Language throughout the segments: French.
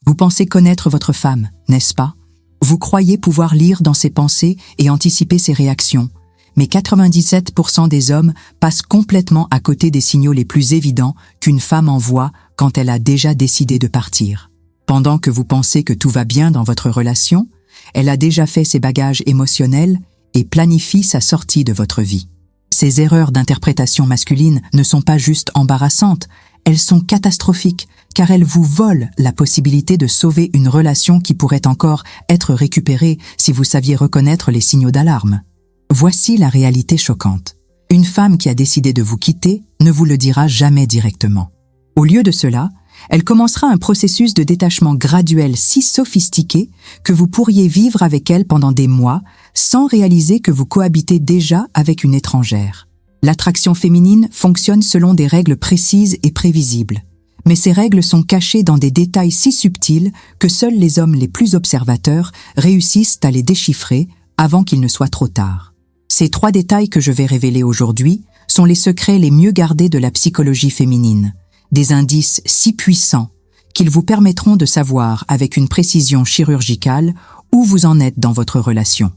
Vous pensez connaître votre femme, n'est-ce pas? Vous croyez pouvoir lire dans ses pensées et anticiper ses réactions. Mais 97% des hommes passent complètement à côté des signaux les plus évidents qu'une femme envoie quand elle a déjà décidé de partir. Pendant que vous pensez que tout va bien dans votre relation, elle a déjà fait ses bagages émotionnels et planifie sa sortie de votre vie. Ces erreurs d'interprétation masculine ne sont pas juste embarrassantes, elles sont catastrophiques, car elles vous volent la possibilité de sauver une relation qui pourrait encore être récupérée si vous saviez reconnaître les signaux d'alarme. Voici la réalité choquante. Une femme qui a décidé de vous quitter ne vous le dira jamais directement. Au lieu de cela, elle commencera un processus de détachement graduel si sophistiqué que vous pourriez vivre avec elle pendant des mois sans réaliser que vous cohabitez déjà avec une étrangère. L'attraction féminine fonctionne selon des règles précises et prévisibles. Mais ces règles sont cachées dans des détails si subtils que seuls les hommes les plus observateurs réussissent à les déchiffrer avant qu'il ne soit trop tard. Ces 3 détails que je vais révéler aujourd'hui sont les secrets les mieux gardés de la psychologie féminine, des indices si puissants qu'ils vous permettront de savoir avec une précision chirurgicale où vous en êtes dans votre relation.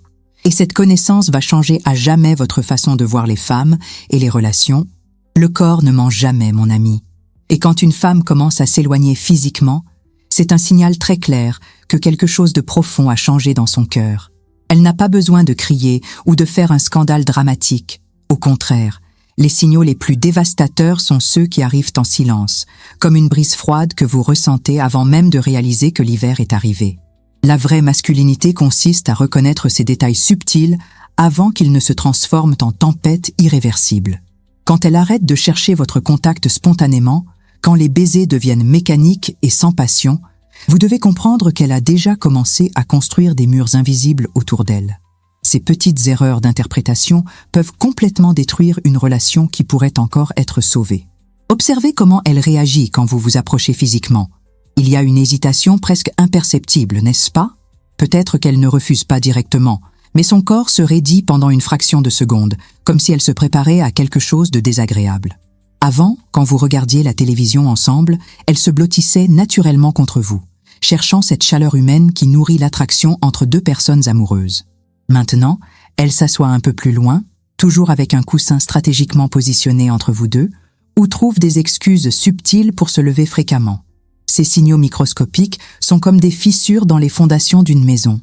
Et cette connaissance va changer à jamais votre façon de voir les femmes et les relations. Le corps ne ment jamais, mon ami. Et quand une femme commence à s'éloigner physiquement, c'est un signal très clair que quelque chose de profond a changé dans son cœur. Elle n'a pas besoin de crier ou de faire un scandale dramatique. Au contraire, les signaux les plus dévastateurs sont ceux qui arrivent en silence, comme une brise froide que vous ressentez avant même de réaliser que l'hiver est arrivé. La vraie masculinité consiste à reconnaître ces détails subtils avant qu'ils ne se transforment en tempête irréversible. Quand elle arrête de chercher votre contact spontanément, quand les baisers deviennent mécaniques et sans passion, vous devez comprendre qu'elle a déjà commencé à construire des murs invisibles autour d'elle. Ces petites erreurs d'interprétation peuvent complètement détruire une relation qui pourrait encore être sauvée. Observez comment elle réagit quand vous vous approchez physiquement. Il y a une hésitation presque imperceptible, n'est-ce pas? Peut-être qu'elle ne refuse pas directement, mais son corps se raidit pendant une fraction de seconde, comme si elle se préparait à quelque chose de désagréable. Avant, quand vous regardiez la télévision ensemble, elle se blottissait naturellement contre vous, cherchant cette chaleur humaine qui nourrit l'attraction entre 2 personnes amoureuses. Maintenant, elle s'assoit un peu plus loin, toujours avec un coussin stratégiquement positionné entre vous deux, ou trouve des excuses subtiles pour se lever fréquemment. Ces signaux microscopiques sont comme des fissures dans les fondations d'une maison.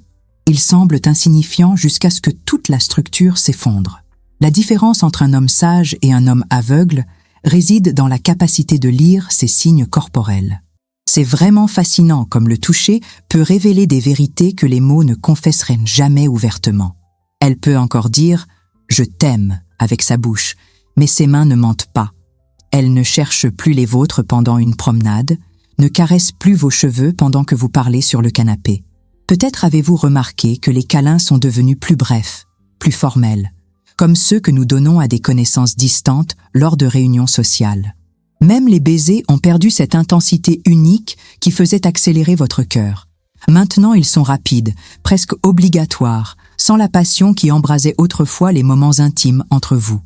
Ils semblent insignifiants jusqu'à ce que toute la structure s'effondre. La différence entre un homme sage et un homme aveugle réside dans la capacité de lire ces signes corporels. C'est vraiment fascinant comme le toucher peut révéler des vérités que les mots ne confesseraient jamais ouvertement. Elle peut encore dire « je t'aime » avec sa bouche, mais ses mains ne mentent pas. Elle ne cherche plus les vôtres pendant une promenade, ne caresse plus vos cheveux pendant que vous parlez sur le canapé. Peut-être avez-vous remarqué que les câlins sont devenus plus brefs, plus formels, comme ceux que nous donnons à des connaissances distantes lors de réunions sociales. Même les baisers ont perdu cette intensité unique qui faisait accélérer votre cœur. Maintenant, ils sont rapides, presque obligatoires, sans la passion qui embrasait autrefois les moments intimes entre vous.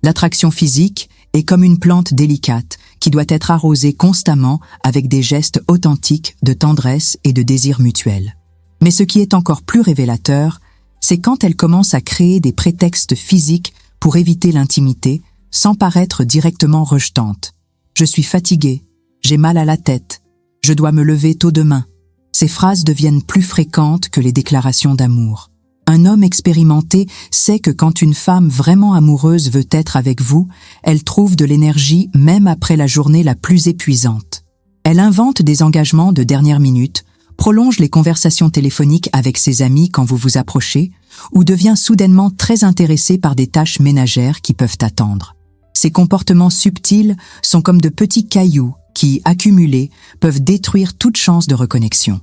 L'attraction physique est comme une plante délicate qui doit être arrosée constamment avec des gestes authentiques de tendresse et de désir mutuel. Mais ce qui est encore plus révélateur, c'est quand elle commence à créer des prétextes physiques pour éviter l'intimité, sans paraître directement rejetante. Je suis fatiguée, j'ai mal à la tête, je dois me lever tôt demain. Ces phrases deviennent plus fréquentes que les déclarations d'amour. Un homme expérimenté sait que quand une femme vraiment amoureuse veut être avec vous, elle trouve de l'énergie même après la journée la plus épuisante. Elle invente des engagements de dernière minute, prolonge les conversations téléphoniques avec ses amis quand vous vous approchez, ou devient soudainement très intéressée par des tâches ménagères qui peuvent attendre. Ces comportements subtils sont comme de petits cailloux qui, accumulés, peuvent détruire toute chance de reconnexion.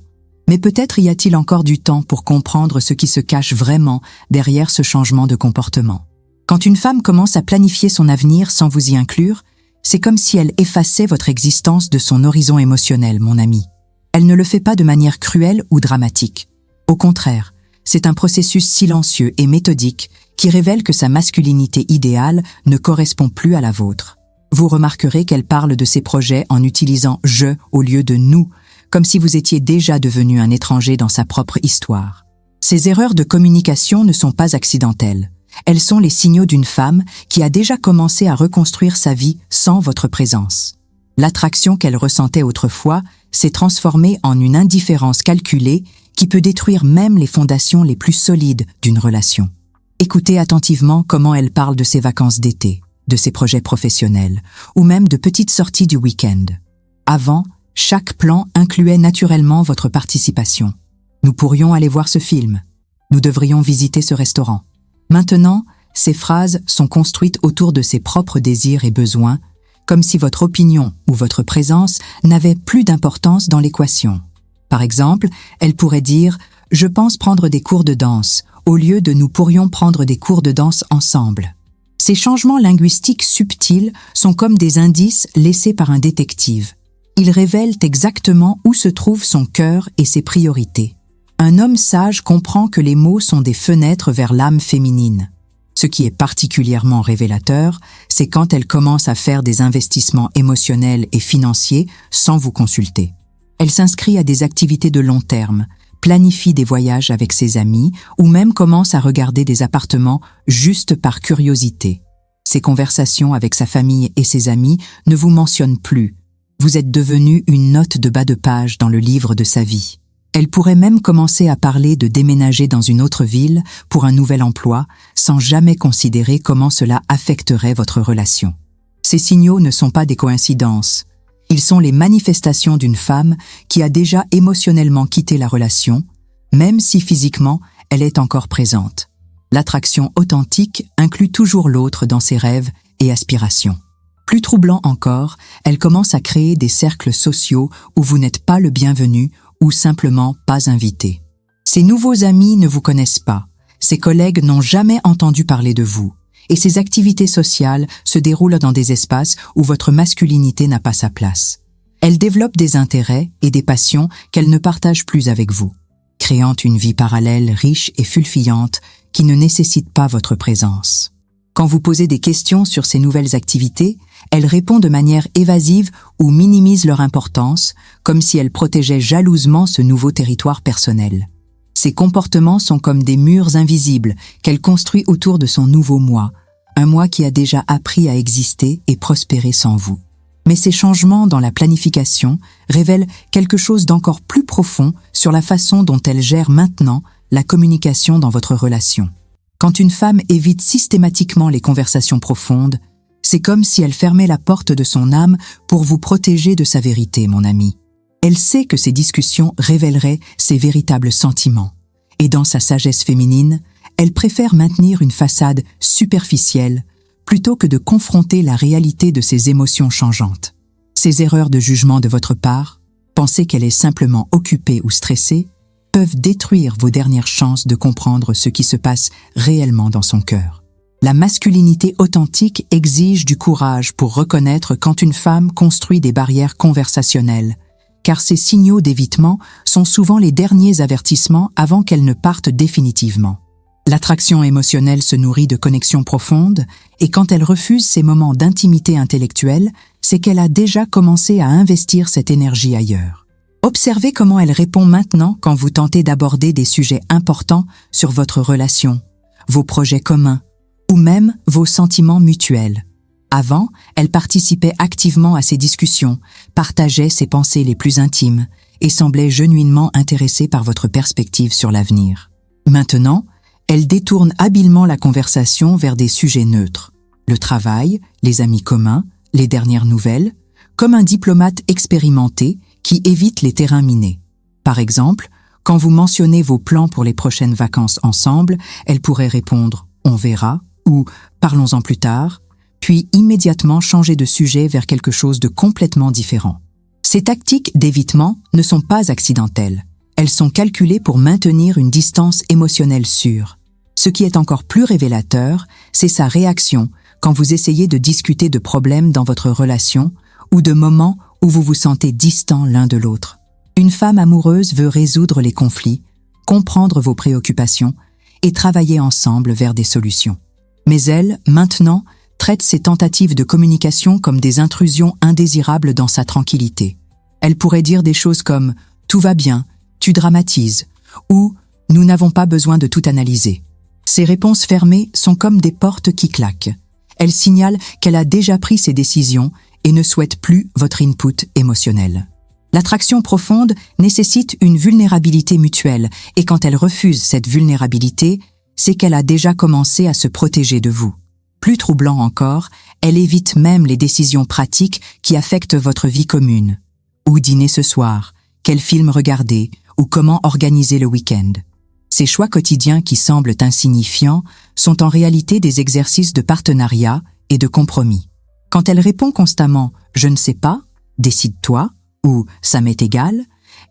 Mais peut-être y a-t-il encore du temps pour comprendre ce qui se cache vraiment derrière ce changement de comportement. Quand une femme commence à planifier son avenir sans vous y inclure, c'est comme si elle effaçait votre existence de son horizon émotionnel, mon ami. Elle ne le fait pas de manière cruelle ou dramatique. Au contraire, c'est un processus silencieux et méthodique qui révèle que sa masculinité idéale ne correspond plus à la vôtre. Vous remarquerez qu'elle parle de ses projets en utilisant « je » au lieu de « nous », comme si vous étiez déjà devenu un étranger dans sa propre histoire. Ces erreurs de communication ne sont pas accidentelles. Elles sont les signaux d'une femme qui a déjà commencé à reconstruire sa vie sans votre présence. L'attraction qu'elle ressentait autrefois s'est transformée en une indifférence calculée qui peut détruire même les fondations les plus solides d'une relation. Écoutez attentivement comment elle parle de ses vacances d'été, de ses projets professionnels, ou même de petites sorties du week-end. Avant, chaque plan incluait naturellement votre participation. Nous pourrions aller voir ce film. Nous devrions visiter ce restaurant. Maintenant, ces phrases sont construites autour de ses propres désirs et besoins, comme si votre opinion ou votre présence n'avait plus d'importance dans l'équation. Par exemple, elle pourrait dire « Je pense prendre des cours de danse » au lieu de « Nous pourrions prendre des cours de danse ensemble ». Ces changements linguistiques subtils sont comme des indices laissés par un détective. Ils révèlent exactement où se trouve son cœur et ses priorités. Un homme sage comprend que les mots sont des fenêtres vers l'âme féminine. Ce qui est particulièrement révélateur, c'est quand elle commence à faire des investissements émotionnels et financiers sans vous consulter. Elle s'inscrit à des activités de long terme, planifie des voyages avec ses amis ou même commence à regarder des appartements juste par curiosité. Ses conversations avec sa famille et ses amis ne vous mentionnent plus. Vous êtes devenu une note de bas de page dans le livre de sa vie. Elle pourrait même commencer à parler de déménager dans une autre ville pour un nouvel emploi, sans jamais considérer comment cela affecterait votre relation. Ces signaux ne sont pas des coïncidences. Ils sont les manifestations d'une femme qui a déjà émotionnellement quitté la relation, même si physiquement elle est encore présente. L'attraction authentique inclut toujours l'autre dans ses rêves et aspirations. Plus troublant encore, elle commence à créer des cercles sociaux où vous n'êtes pas le bienvenu ou simplement pas invité. Ces nouveaux amis ne vous connaissent pas, ses collègues n'ont jamais entendu parler de vous, et ces activités sociales se déroulent dans des espaces où votre masculinité n'a pas sa place. Elle développe des intérêts et des passions qu'elle ne partage plus avec vous, créant une vie parallèle riche et fulfillante qui ne nécessite pas votre présence. Quand vous posez des questions sur ces nouvelles activités, elle répond de manière évasive ou minimise leur importance, comme si elle protégeait jalousement ce nouveau territoire personnel. Ces comportements sont comme des murs invisibles qu'elle construit autour de son nouveau moi, un moi qui a déjà appris à exister et prospérer sans vous. Mais ces changements dans la planification révèlent quelque chose d'encore plus profond sur la façon dont elle gère maintenant la communication dans votre relation. Quand une femme évite systématiquement les conversations profondes, c'est comme si elle fermait la porte de son âme pour vous protéger de sa vérité, mon ami. Elle sait que ces discussions révéleraient ses véritables sentiments. Et dans sa sagesse féminine, elle préfère maintenir une façade superficielle plutôt que de confronter la réalité de ses émotions changeantes. Ces erreurs de jugement de votre part, penser qu'elle est simplement occupée ou stressée, peuvent détruire vos dernières chances de comprendre ce qui se passe réellement dans son cœur. La masculinité authentique exige du courage pour reconnaître quand une femme construit des barrières conversationnelles, car ces signaux d'évitement sont souvent les derniers avertissements avant qu'elle ne parte définitivement. L'attraction émotionnelle se nourrit de connexions profondes, et quand elle refuse ces moments d'intimité intellectuelle, c'est qu'elle a déjà commencé à investir cette énergie ailleurs. Observez comment elle répond maintenant quand vous tentez d'aborder des sujets importants sur votre relation, vos projets communs, ou même vos sentiments mutuels. Avant, elle participait activement à ces discussions, partageait ses pensées les plus intimes et semblait genuinement intéressée par votre perspective sur l'avenir. Maintenant, elle détourne habilement la conversation vers des sujets neutres, le travail, les amis communs, les dernières nouvelles, comme un diplomate expérimenté qui évite les terrains minés. Par exemple, quand vous mentionnez vos plans pour les prochaines vacances ensemble, elle pourrait répondre « on verra » ou « parlons-en plus tard », puis immédiatement changer de sujet vers quelque chose de complètement différent. Ces tactiques d'évitement ne sont pas accidentelles. Elles sont calculées pour maintenir une distance émotionnelle sûre. Ce qui est encore plus révélateur, c'est sa réaction quand vous essayez de discuter de problèmes dans votre relation ou de moments où vous vous sentez distants l'un de l'autre. Une femme amoureuse veut résoudre les conflits, comprendre vos préoccupations et travailler ensemble vers des solutions. Mais elle, maintenant, traite ces tentatives de communication comme des intrusions indésirables dans sa tranquillité. Elle pourrait dire des choses comme « tout va bien, tu dramatises » ou « nous n'avons pas besoin de tout analyser ». Ces réponses fermées sont comme des portes qui claquent. Elles signalent qu'elle a déjà pris ses décisions et ne souhaite plus votre input émotionnel. L'attraction profonde nécessite une vulnérabilité mutuelle et quand elle refuse cette vulnérabilité, c'est qu'elle a déjà commencé à se protéger de vous. Plus troublant encore, elle évite même les décisions pratiques qui affectent votre vie commune. Où dîner ce soir, quel film regarder ou comment organiser le week-end. Ces choix quotidiens qui semblent insignifiants sont en réalité des exercices de partenariat et de compromis. Quand elle répond constamment « je ne sais pas »,« décide-toi » ou « ça m'est égal »,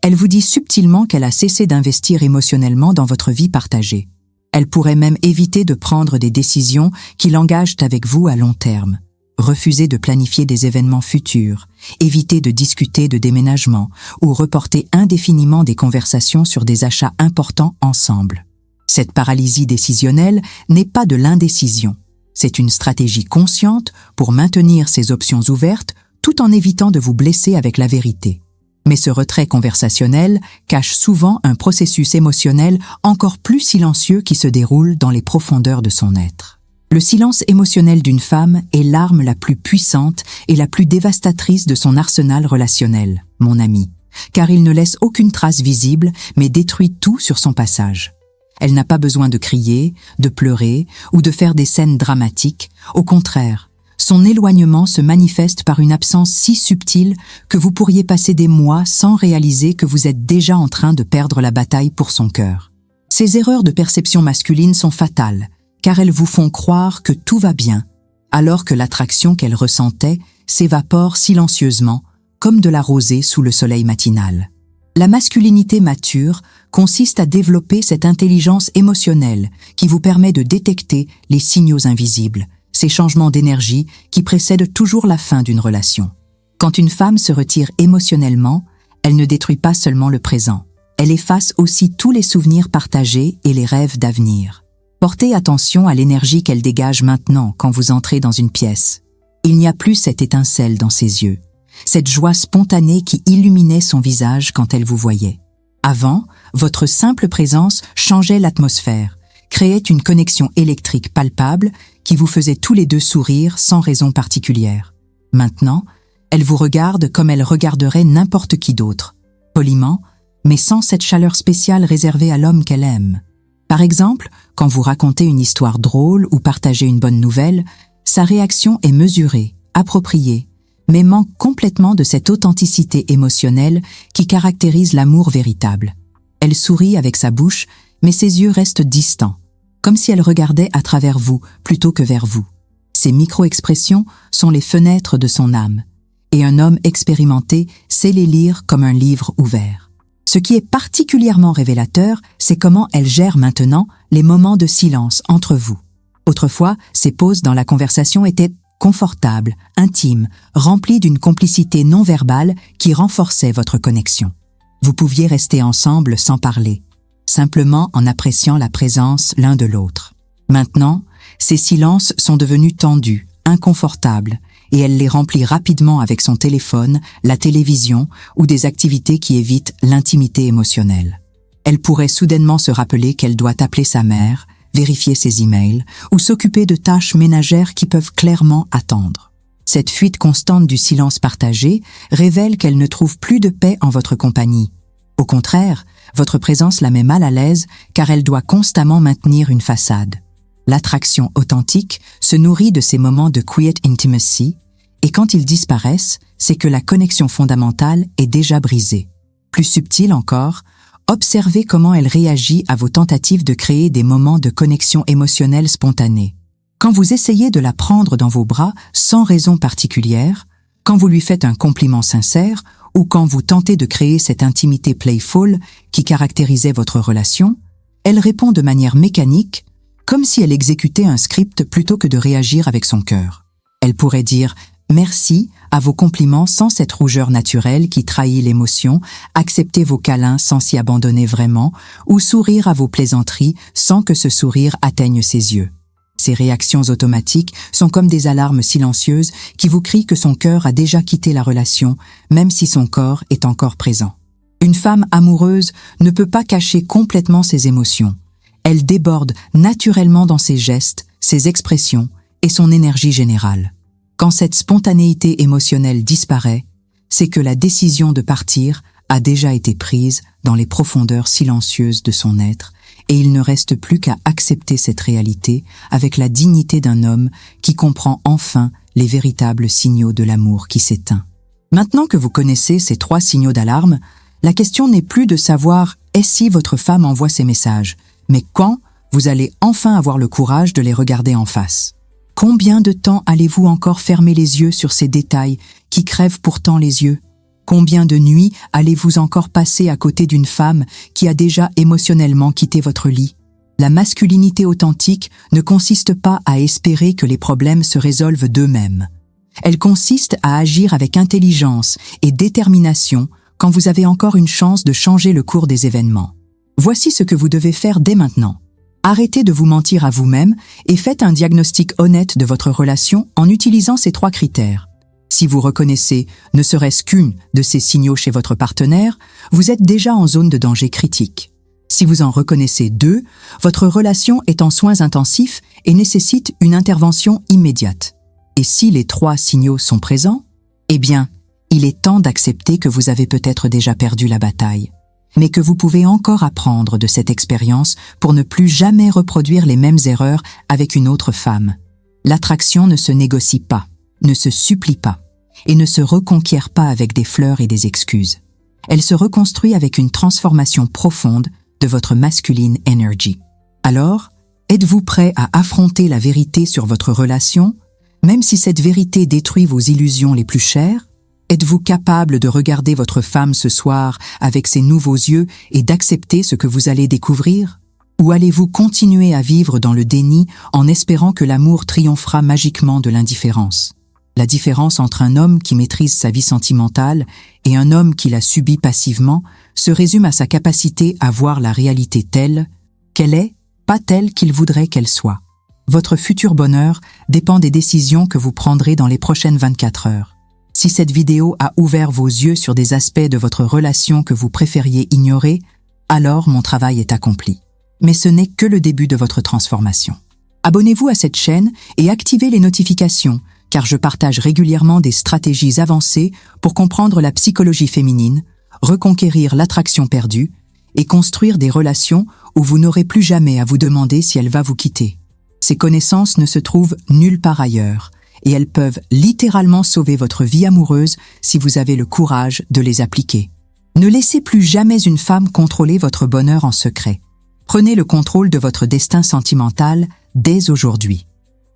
elle vous dit subtilement qu'elle a cessé d'investir émotionnellement dans votre vie partagée. Elle pourrait même éviter de prendre des décisions qui l'engagent avec vous à long terme. Refuser de planifier des événements futurs, éviter de discuter de déménagement ou reporter indéfiniment des conversations sur des achats importants ensemble. Cette paralysie décisionnelle n'est pas de l'indécision. C'est une stratégie consciente pour maintenir ses options ouvertes tout en évitant de vous blesser avec la vérité. Mais ce retrait conversationnel cache souvent un processus émotionnel encore plus silencieux qui se déroule dans les profondeurs de son être. Le silence émotionnel d'une femme est l'arme la plus puissante et la plus dévastatrice de son arsenal relationnel, mon ami, car il ne laisse aucune trace visible mais détruit tout sur son passage. Elle n'a pas besoin de crier, de pleurer ou de faire des scènes dramatiques. Au contraire, son éloignement se manifeste par une absence si subtile que vous pourriez passer des mois sans réaliser que vous êtes déjà en train de perdre la bataille pour son cœur. Ces erreurs de perception masculine sont fatales, car elles vous font croire que tout va bien, alors que l'attraction qu'elle ressentait s'évapore silencieusement, comme de la rosée sous le soleil matinal. La masculinité mature consiste à développer cette intelligence émotionnelle qui vous permet de détecter les signaux invisibles, ces changements d'énergie qui précèdent toujours la fin d'une relation. Quand une femme se retire émotionnellement, elle ne détruit pas seulement le présent. Elle efface aussi tous les souvenirs partagés et les rêves d'avenir. Portez attention à l'énergie qu'elle dégage maintenant quand vous entrez dans une pièce. Il n'y a plus cette étincelle dans ses yeux, cette joie spontanée qui illuminait son visage quand elle vous voyait. Avant, votre simple présence changeait l'atmosphère, créait une connexion électrique palpable qui vous faisait tous les deux sourire sans raison particulière. Maintenant, elle vous regarde comme elle regarderait n'importe qui d'autre, poliment, mais sans cette chaleur spéciale réservée à l'homme qu'elle aime. Par exemple, quand vous racontez une histoire drôle ou partagez une bonne nouvelle, sa réaction est mesurée, appropriée, mais manque complètement de cette authenticité émotionnelle qui caractérise l'amour véritable. Elle sourit avec sa bouche, mais ses yeux restent distants, comme si elle regardait à travers vous plutôt que vers vous. Ces micro-expressions sont les fenêtres de son âme, et un homme expérimenté sait les lire comme un livre ouvert. Ce qui est particulièrement révélateur, c'est comment elle gère maintenant les moments de silence entre vous. Autrefois, ces pauses dans la conversation étaient confortables, intimes, remplies d'une complicité non verbale qui renforçait votre connexion. Vous pouviez rester ensemble sans parler, simplement en appréciant la présence l'un de l'autre. Maintenant, ces silences sont devenus tendus, inconfortables, et elle les remplit rapidement avec son téléphone, la télévision ou des activités qui évitent l'intimité émotionnelle. Elle pourrait soudainement se rappeler qu'elle doit appeler sa mère, vérifier ses emails ou s'occuper de tâches ménagères qui peuvent clairement attendre. Cette fuite constante du silence partagé révèle qu'elle ne trouve plus de paix en votre compagnie. Au contraire, votre présence la met mal à l'aise car elle doit constamment maintenir une façade. L'attraction authentique se nourrit de ces moments de quiet intimacy et quand ils disparaissent, c'est que la connexion fondamentale est déjà brisée. Plus subtil encore, observez comment elle réagit à vos tentatives de créer des moments de connexion émotionnelle spontanée. Quand vous essayez de la prendre dans vos bras sans raison particulière, quand vous lui faites un compliment sincère ou quand vous tentez de créer cette intimité playful qui caractérisait votre relation, elle répond de manière mécanique, comme si elle exécutait un script plutôt que de réagir avec son cœur. Elle pourrait dire « merci » à vos compliments sans cette rougeur naturelle qui trahit l'émotion, accepter vos câlins sans s'y abandonner vraiment, ou sourire à vos plaisanteries sans que ce sourire atteigne ses yeux. Ces réactions automatiques sont comme des alarmes silencieuses qui vous crient que son cœur a déjà quitté la relation, même si son corps est encore présent. Une femme amoureuse ne peut pas cacher complètement ses émotions. Elle déborde naturellement dans ses gestes, ses expressions et son énergie générale. Quand cette spontanéité émotionnelle disparaît, c'est que la décision de partir a déjà été prise dans les profondeurs silencieuses de son être et il ne reste plus qu'à accepter cette réalité avec la dignité d'un homme qui comprend enfin les véritables signaux de l'amour qui s'éteint. Maintenant que vous connaissez ces 3 signaux d'alarme, la question n'est plus de savoir est si votre femme envoie ces messages, mais quand vous allez enfin avoir le courage de les regarder en face. Combien de temps allez-vous encore fermer les yeux sur ces détails qui crèvent pourtant les yeux? Combien de nuits allez-vous encore passer à côté d'une femme qui a déjà émotionnellement quitté votre lit? La masculinité authentique ne consiste pas à espérer que les problèmes se résolvent d'eux-mêmes. Elle consiste à agir avec intelligence et détermination quand vous avez encore une chance de changer le cours des événements. Voici ce que vous devez faire dès maintenant. Arrêtez de vous mentir à vous-même et faites un diagnostic honnête de votre relation en utilisant ces 3 critères. Si vous reconnaissez ne serait-ce qu'une de ces signaux chez votre partenaire, vous êtes déjà en zone de danger critique. Si vous en reconnaissez 2, votre relation est en soins intensifs et nécessite une intervention immédiate. Et si les 3 signaux sont présents, eh bien, il est temps d'accepter que vous avez peut-être déjà perdu la bataille, mais que vous pouvez encore apprendre de cette expérience pour ne plus jamais reproduire les mêmes erreurs avec une autre femme. L'attraction ne se négocie pas, ne se supplie pas, et ne se reconquiert pas avec des fleurs et des excuses. Elle se reconstruit avec une transformation profonde de votre masculine energy. Alors, êtes-vous prêt à affronter la vérité sur votre relation, même si cette vérité détruit vos illusions les plus chères? Êtes-vous capable de regarder votre femme ce soir avec ses nouveaux yeux et d'accepter ce que vous allez découvrir? Ou allez-vous continuer à vivre dans le déni en espérant que l'amour triomphera magiquement de l'indifférence? La différence entre un homme qui maîtrise sa vie sentimentale et un homme qui la subit passivement se résume à sa capacité à voir la réalité telle qu'elle est, pas telle qu'il voudrait qu'elle soit. Votre futur bonheur dépend des décisions que vous prendrez dans les prochaines 24 heures. Si cette vidéo a ouvert vos yeux sur des aspects de votre relation que vous préfériez ignorer, alors mon travail est accompli. Mais ce n'est que le début de votre transformation. Abonnez-vous à cette chaîne et activez les notifications, car je partage régulièrement des stratégies avancées pour comprendre la psychologie féminine, reconquérir l'attraction perdue et construire des relations où vous n'aurez plus jamais à vous demander si elle va vous quitter. Ces connaissances ne se trouvent nulle part ailleurs et elles peuvent littéralement sauver votre vie amoureuse si vous avez le courage de les appliquer. Ne laissez plus jamais une femme contrôler votre bonheur en secret. Prenez le contrôle de votre destin sentimental dès aujourd'hui.